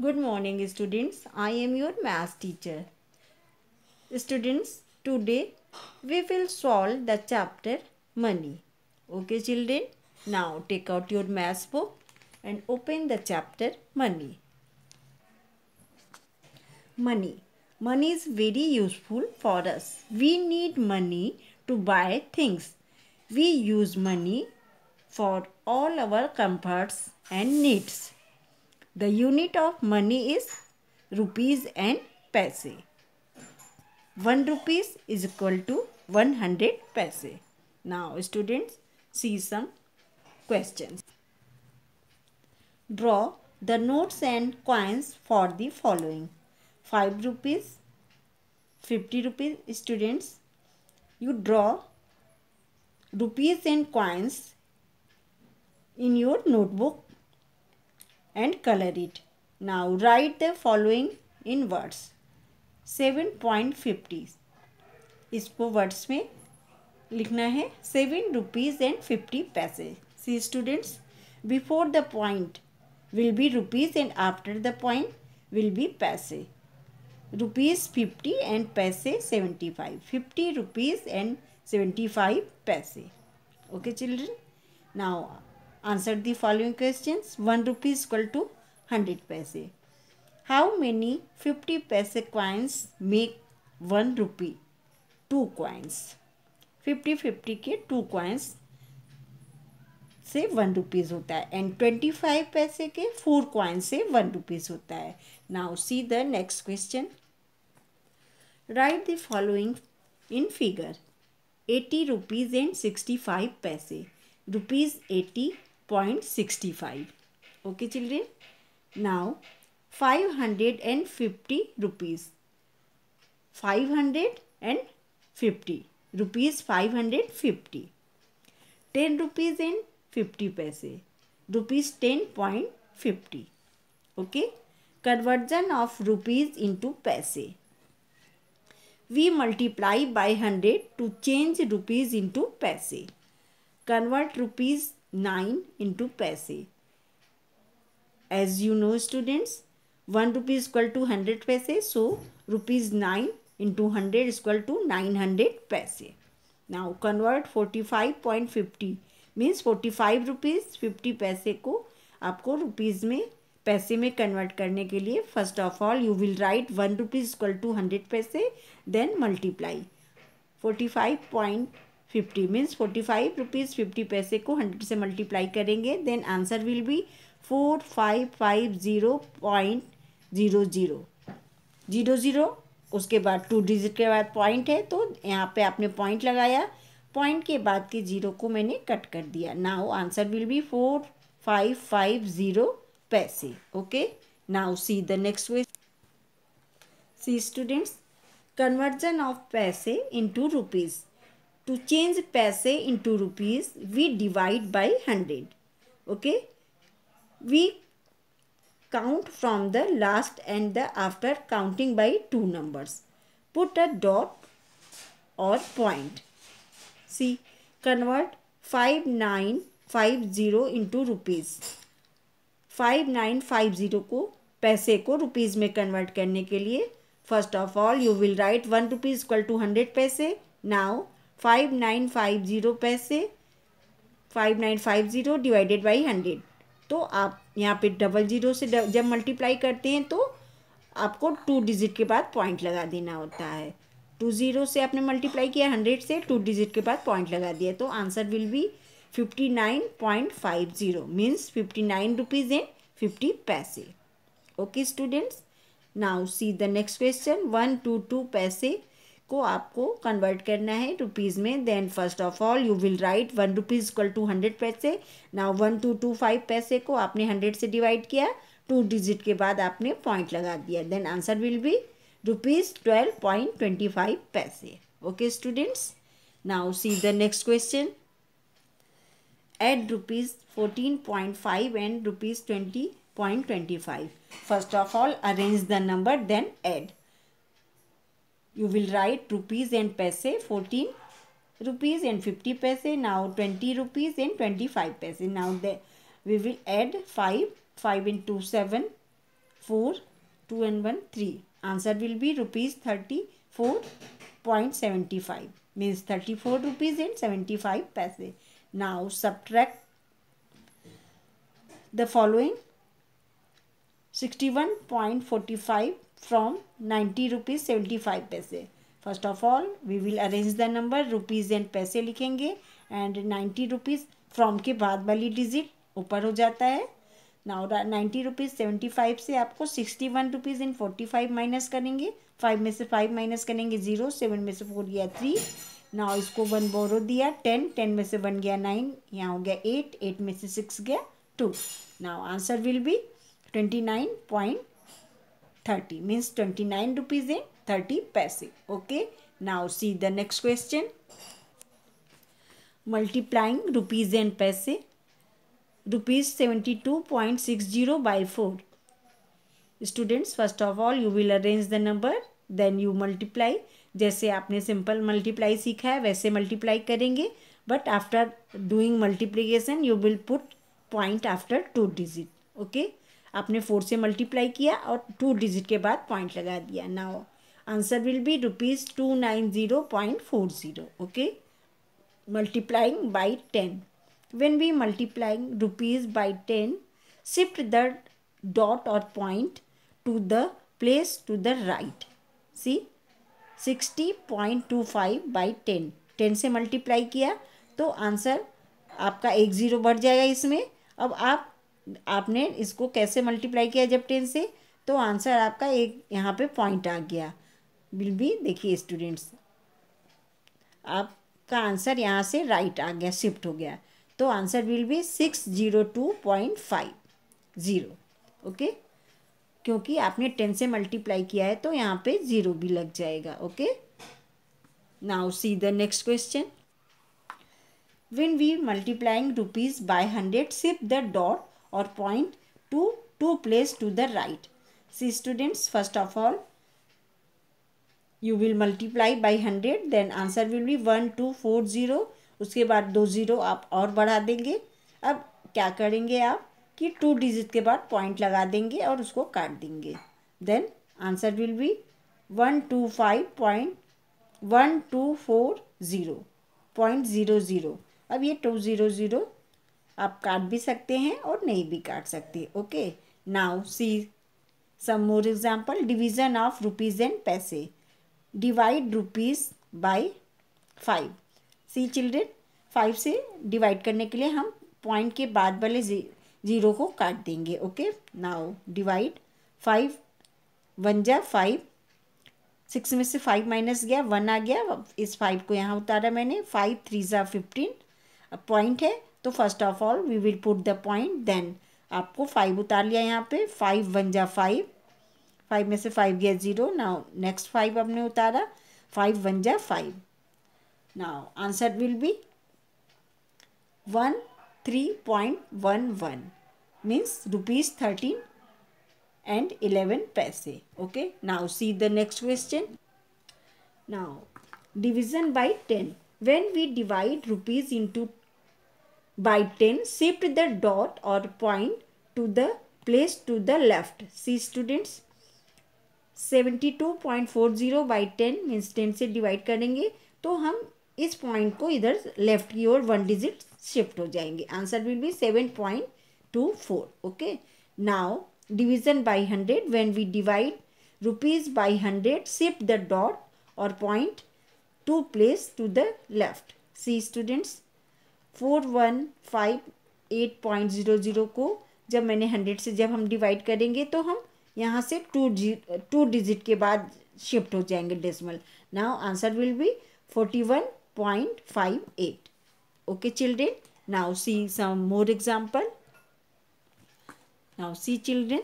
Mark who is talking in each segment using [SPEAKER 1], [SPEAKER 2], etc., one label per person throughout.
[SPEAKER 1] Good morning, students. I am your math teacher. Students, today we will solve the chapter Money. Okay, children? Now take out your math book and open the chapter Money. Money. Money is very useful for us. We need money to buy things. We use money for all our comforts and needs. The unit of money is rupees and paise. 1 rupees is equal to 100 paise. Now students, see some questions. Draw the notes and coins for the following. 5 rupees, 50 rupees. Students, you draw rupees and coins in your notebook and color it. Now write the following in words. 7.50 इसको words में लिखना है. 7 rupees and 50 पैसे. See students, before the point will be rupees and after the point will be paise. Rupees 50 and paise 75. 50 rupees and 75 paise. Okay children. Now answer the following questions. 1 rupee is equal to 100 paise. How many 50 paise coins make 1 rupee? 2 coins. 50 के 2 coins से 1 rupees होता है and 25 पैसे के 4 coins से 1 rupees होता है. Now see the next question. Write the following in figure. 80 rupees and 65 paise. Rupees 80.65. Okay children. Now 550 rupees. 550 rupees 550. 10 rupees and 50 paise. Rupees 10.50. Okay. Conversion of rupees into paise. We multiply by 100 to change rupees into paise. Convert rupees 9 into paise. As you know students, 1 rupee is equal to 100 paise. So rupees 9 into 100 is equal to 900 paise. Now convert 45.50 means 45 rupees 50 पैसे को आपको rupees में पैसे में convert करने के लिए first of all you will write 1 rupees equal to 100 paise then multiply 45.50 means 45 rupees 50 पैसे को 100 से मल्टीप्लाई करेंगे देन आंसर विल बी 4550.00. उसके बाद 2 डिजिट के बाद पॉइंट है तो यहाँ पे आपने पॉइंट लगाया. पॉइंट के बाद के जीरो को मैंने कट कर दिया. Now answer will be 4550 paise. Okay. Now see the next question. See students, conversion of paise into rupees. To change paise into rupees we divide by 100. Okay. We count from the last and the after counting by 2 numbers. Put a dot or point. See, convert 5950 into rupees. 5950 को पैसे को rupees में convert करने के लिए first of all you will write 1 rupees equal to 100 paise. Now 5950 पैसे 5950 divided by 100. तो आप यहाँ पे डबल जीरो से जब मल्टीप्लाई करते हैं तो आपको 2 डिजिट के बाद पॉइंट लगा देना होता है. 20 से आपने मल्टीप्लाई किया 100 से 2 डिजिट के बाद पॉइंट लगा दिया तो answer will be 59.50 means 59 rupees and 50 paise. Okay students. Now see the next question. 122 पैसे को आपको कन्वर्ट करना है रुपीज़ में. Then first of all you will write 1 rupees equal to 100 paise. Now 1225 पैसे को आपने 100 से डिवाइड किया 2 डिजिट के बाद आपने पॉइंट लगा दिया then answer will be rupees 12.25 paise. Okay students. Now see the next question. Add rupees 14.5 and rupees 20.25. First of all arrange the number then add. You will write rupees and paise 14 rupees and 50 paise. Now 20 rupees and 25 paise. Now we will add 5 into 7 4, 2 and 1, 3. Answer will be rupees 34.75, means 34 rupees and 75 paise. Now subtract the following 61.45 from 90 rupees 75 paise. First of all, we will arrange the number, rupees and पैसे लिखेंगे, and 90 rupees from के बाद वाली digit ऊपर हो जाता है. Now 90 rupees 75 से आपको 61 रुपीज़ एंड 45 माइनस करेंगे. 5 में से 5 माइनस करेंगे 0, 7 में से 4 गया 3. नाउ इसको 1 बोरो दिया 10, 10 में से 1 गया 9, यहाँ हो गया 8, 8 में से 6 गया 2. Now answer will B 29.30, means 29 rupees and 30 पैसे. Okay, now see the next question. Multiplying rupees and पैसे. Rupees 72.60 by 4. Students, first of all you will arrange the number, then you multiply. जैसे आपने सिंपल मल्टीप्लाई सीखा है वैसे multiply करेंगे, but after doing multiplication you will put point after 2 digit. Okay, आपने 4 से multiply किया और 2 डिजिट के बाद पॉइंट लगा दिया. Now answer will be rupees 290.40. Okay, multiplying by 10. When we multiplying rupees by 10, shift the dot or point to the place to the right. See, 60.25 by 10. 10 से multiply किया तो आंसर आपका 1 0 बढ़ जाएगा इसमें. अब आपने इसको कैसे मल्टीप्लाई किया जब 10 से, तो आंसर आपका एक यहाँ पे पॉइंट आ गया. विल बी, देखिए स्टूडेंट्स, आपका आंसर यहाँ से राइट आ गया, शिफ्ट हो गया, तो आंसर विल बी 602.50. ओके, क्योंकि आपने 10 से मल्टीप्लाई किया है तो यहाँ पे 0 भी लग जाएगा. Okay, now see the next question. When we multiplying rupees by 100, shift the dot और point to place to the right. See students, first of all you will multiply by 100, then answer will be 1240. उसके बाद 2 0 आप और बढ़ा देंगे. अब क्या करेंगे आप कि 2 डिजिट के बाद पॉइंट लगा देंगे और उसको काट देंगे. Then answer will be 125.1240.00. अब ये 200 आप काट भी सकते हैं और नहीं भी काट सकते. Okay, now see some more example. Division of rupees and पैसे. Divide rupees by 5. See children, 5 से डिवाइड करने के लिए हम पॉइंट के बाद वाले 0 को काट देंगे. ओके, नाउ डिवाइड 5 1 जा 5, 6 में से 5 माइनस गया 1 आ गया. इस 5 को यहाँ उतारा मैंने. 5 3 जा 15. अब पॉइंट है तो first of all we will put the point, then आपको 5 उतार लिया यहाँ पे. 5 1 जा 5, 5 में से 5 गया 0. नाउ नेक्स्ट 5 आपने उतारा. 5 1 जा 5. Now answer will be 13.11, means rupees 13 and 11 paise. Okay, now see the next question. Now division by 10. When we divide rupees into by 10, shift the dot or point to the place to the left. See students, 72.40 by 10 means 10 से divide करेंगे तो हम इस point को इधर left की ओर 1 digit shift हो जाएंगे. Answer will be 7.24. Okay, now division by 100. When we divide rupees by 100, shift the dot और point to place to the left. See students, 4158.00 को जब मैंने 100 से जब हम डिवाइड करेंगे तो हम यहाँ से 2 डिजिट के बाद शिफ्ट हो जाएंगे decimal. Now answer will B 41.58. Okay children, now see some more example. Now see children,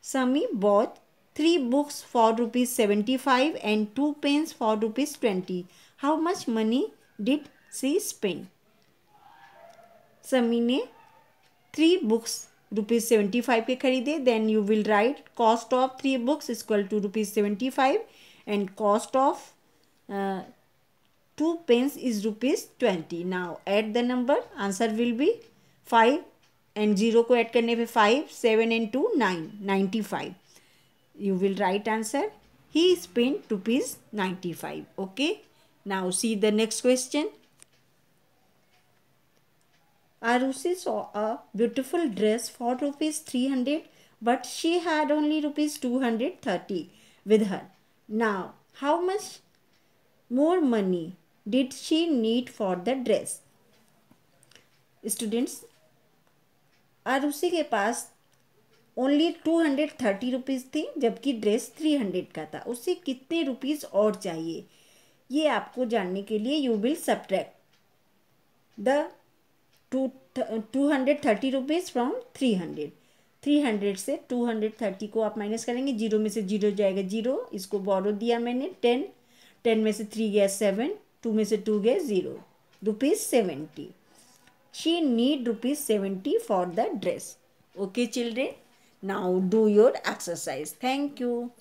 [SPEAKER 1] Sami bought 3 books for ₹75 and 2 pens for ₹20. How much money did she spend? Sami ने 3 books ₹75 के खरीदे. Then you will write cost of 3 books is equal to ₹75 and cost of 2 pens is ₹20. Now add the number. Answer will be 5 and 0 को add करने पे 5, 7 and 2 9, 95. You will write answer. He spent rupees 95. Okay. Now see the next question. Arushi saw a beautiful dress for rupees 300, but she had only rupees 230 with her. Now, how much more money did she need for the dress? Students, Arushi के पास only 230 rupees थी, जबकि dress 300 का था. उसे कितने rupees और चाहिए, ये आपको जानने के लिए you will subtract the 230 rupees from 300. 300 से 230 को आप माइनस करेंगे, 0 में से 0 जाएगा 0. इसको बोरो दिया मैंने 10, 10 में से 3 गया 7, 2 में से 2 गया 0, rupees 70. She need rupees 70 for the dress. Okay children, now do your exercise. Thank you.